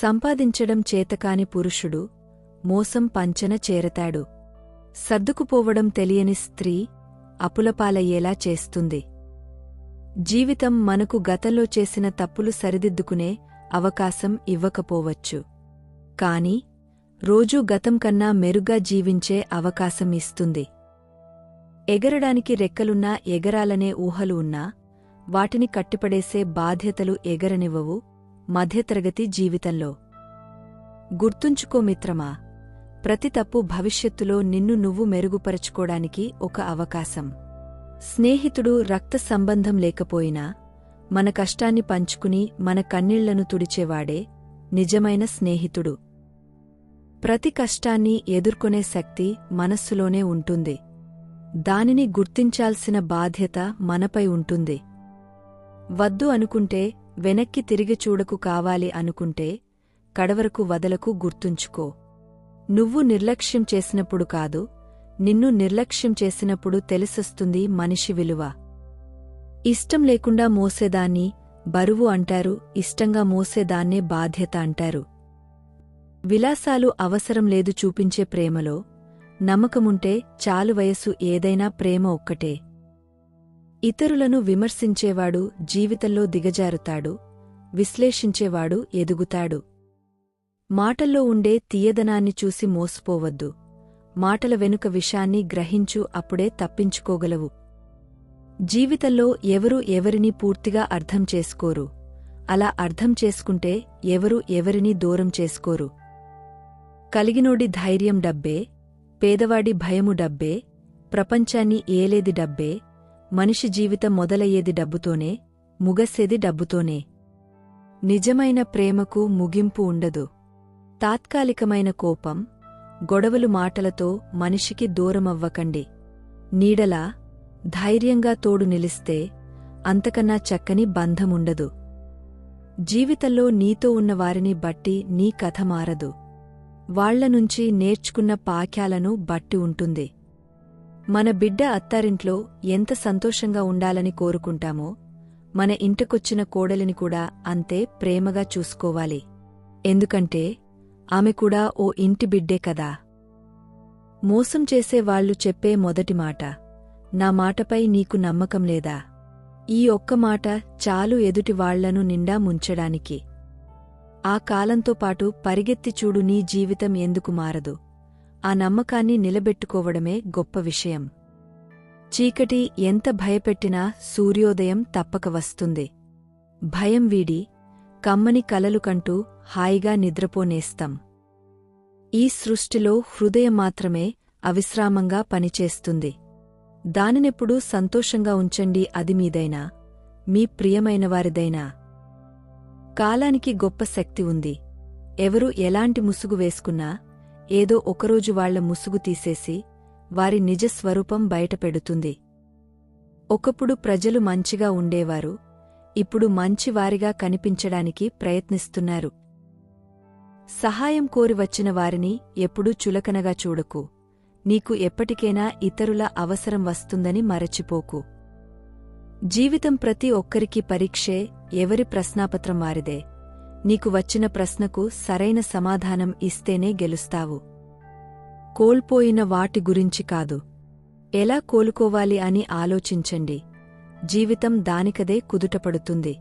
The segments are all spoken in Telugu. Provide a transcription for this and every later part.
సంపాదించడం చేతకాని పురుషుడు మోసం పంచన చేరతాడు. సర్దుకుపోవడం తెలియని స్త్రీ అపులపాలయ్యేలా చేస్తుంది. జీవితం మనకు గతంలో చేసిన తప్పులు సరిదిద్దుకునే అవకాశం ఇవ్వకపోవచ్చు. కాని రోజూ గతం కన్నా మెరుగ్గా జీవించే అవకాశం ఇస్తుంది. ఎగరడానికి రెక్కలున్నా ఎగరాలనే ఊహలు ఉన్నా వాటిని కట్టిపడేసే బాధ్యతలు ఎగరనివ్వవు మధ్యతరగతి జీవితంలో. గుర్తుంచుకో మిత్రమా, ప్రతి తప్పు భవిష్యత్తులో నిన్ను నువ్వు మెరుగుపరచుకోడానికి ఒక అవకాశం. స్నేహితుడు రక్త సంబంధం లేకపోయినా మన కష్టాన్ని పంచుకుని మన కన్నీళ్లను తుడిచేవాడే నిజమైన స్నేహితుడు. ప్రతి కష్టాన్ని ఎదుర్కొనే శక్తి మనస్సులోనే ఉంటుంది. దానిని గుర్తించాల్సిన బాధ్యత మనపై ఉంటుంది. వద్దు అనుకుంటే వెనక్కి తిరిగి చూడకు, కావాలి అనుకుంటే కడవరకు వదలకు. గుర్తుంచుకో, నువ్వు నిర్లక్ష్యం చేసినప్పుడు కాదు, నిన్ను నిర్లక్ష్యం చేసినప్పుడు తెలిసొస్తుంది మనిషి విలువ. ఇష్టం లేకుండా మోసేదాన్ని బరువు అంటారు, ఇష్టంగా మోసేదాన్నే బాధ్యత అంటారు. విలాసాలు అవసరం లేదు చూపించే ప్రేమలో, నమ్మకముంటే చాలు. వయసు ఏదైనా ప్రేమ ఒక్కటే. ఇతరులను విమర్శించేవాడు జీవితంలో దిగజారుతాడు, విశ్లేషించేవాడు ఎదుగుతాడు. మాటల్లో ఉండే తీయదనాన్ని చూసి మోసపోవద్దు. మాటల వెనుక విషాన్ని గ్రహించు, అప్పుడే తప్పించుకోగలవు. జీవితంలో ఎవరూ ఎవరినీ పూర్తిగా అర్థం చేసుకోరు. అలా అర్థం చేసుకుంటే ఎవరూ ఎవరినీ దూరం చేసుకోరు. కలిగినోడి ధైర్యం డబ్బే, పేదవాడి భయము డబ్బే, ప్రపంచాన్ని ఏలేది డబ్బే, మనిషి జీవితం మొదలయ్యేది డబ్బుతోనే, ముగసేది డబ్బుతోనే. నిజమైన ప్రేమకు ముగింపు ఉండదు. తాత్కాలికమైన కోపం, గొడవలు మాటలతో మనిషికి దూరమవ్వకండి. నీడలా ధైర్యంగా తోడు నిలిస్తే అంతకన్నా చక్కని బంధముండదు. జీవితంలో నీతో ఉన్న వారిని బట్టి నీ కథ మారదు. వాళ్లనుంచి నేర్చుకున్న పాఠాలను బట్టి ఉంటుంది. మన బిడ్డ అత్తారింట్లో ఎంత సంతోషంగా ఉండాలని కోరుకుంటామో, మన ఇంటికొచ్చిన కోడలిని కూడా అంతే ప్రేమగా చూసుకోవాలి. ఎందుకంటే ఆమె కూడా ఓ ఇంటి బిడ్డే కదా. మోసం చేసే వాళ్లు చెప్పే మొదటి మాట, నా మాటపై నీకు నమ్మకం లేదా? ఈ ఒక్క మాట చాలు ఎదుటి వాళ్లను నిండా ముంచడానికి. ఆ కాలంతో పాటు పరిగెత్తి చూడు, నీ జీవితం ఎందుకు మారదు? ఆ నమ్మకాన్ని నిలబెట్టుకోవడమే గొప్ప విషయం. చీకటి ఎంత భయపెట్టినా సూర్యోదయం తప్పక వస్తుంది. భయం వీడి కమ్మని కలలు కంటూ హాయిగా నిద్రపోనేస్తాం. ఈ సృష్టిలో హృదయం మాత్రమే అవిశ్రామంగా పనిచేస్తుంది. దానినెప్పుడూ సంతోషంగా ఉంచండి, అది మీదైనా మీ ప్రియమైనవారిదైనా. కాలానికి గొప్ప శక్తి ఉంది. ఎవరు ఎలాంటి ముసుగు వేసుకున్నా ఏదో ఒకరోజు వాళ్ల ముసుగు తీసేసి వారి నిజస్వరూపం బయటపెడుతుంది. ఒకప్పుడు ప్రజలు మంచిగా ఉండేవారు, ఇప్పుడు మంచివారిగా కనిపించడానికి ప్రయత్నిస్తున్నారు. సహాయం కోరి వచ్చిన వారిని ఎప్పుడూ చులకనగా చూడకు. నీకు ఎప్పటికైనా ఇతరుల అవసరం వస్తుందని మరచిపోకు. జీవితం ప్రతి ఒక్కరికి పరీక్షే, ఎవరి ప్రశ్నాపత్రం వారిదే. నీకు వచ్చిన ప్రశ్నకు సరైన సమాధానం ఇస్తేనే గెలుస్తావు. కోల్పోయిన వాటి గురించి కాదు, ఎలా కోలుకోవాలి అని ఆలోచించండి. జీవితం దానికదే కుదుటపడుతుంది.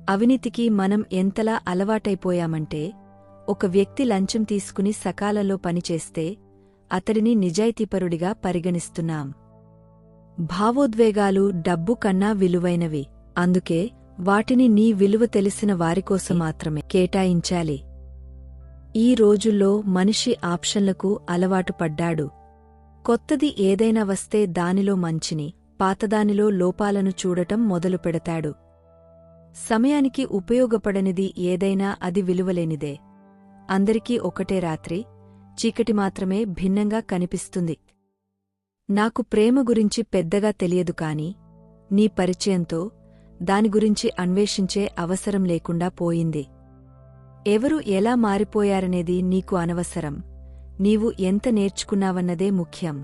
అవినీతికి మనం ఎంతలా అలవాటైపోయామంటే, ఒక వ్యక్తి లంచం తీసుకుని సకాలంలో పనిచేస్తే అతడిని నిజాయితీపరుడిగా పరిగణిస్తున్నాం. భావోద్వేగాలు డబ్బు కన్నా విలువైనవి. అందుకే వాటిని నీ విలువ తెలిసిన వారికోసం మాత్రమే కేటాయించాలి. ఈ రోజుల్లో మనిషి ఆప్షన్లకు అలవాటు పడ్డాడు. కొత్తది ఏదైనా వస్తే దానిలో మంచిని, పాతదానిలో లోపాలను చూడటం మొదలుపెడతాడు. సమయానికి ఉపయోగపడనిది ఏదైనా అది విలువలేనిదే. అందరికీ ఒకటే రాత్రి, చీకటి మాత్రమే భిన్నంగా కనిపిస్తుంది. నాకు ప్రేమ గురించి పెద్దగా తెలియదు కాని, నీ పరిచయంతో దాని గురించి అన్వేషించే అవసరం లేకుండా పోయింది. ఎవరు ఎలా మారిపోయారనేది నీకు అనవసరం. నీవు ఎంత నేర్చుకున్నావన్నదే ముఖ్యం.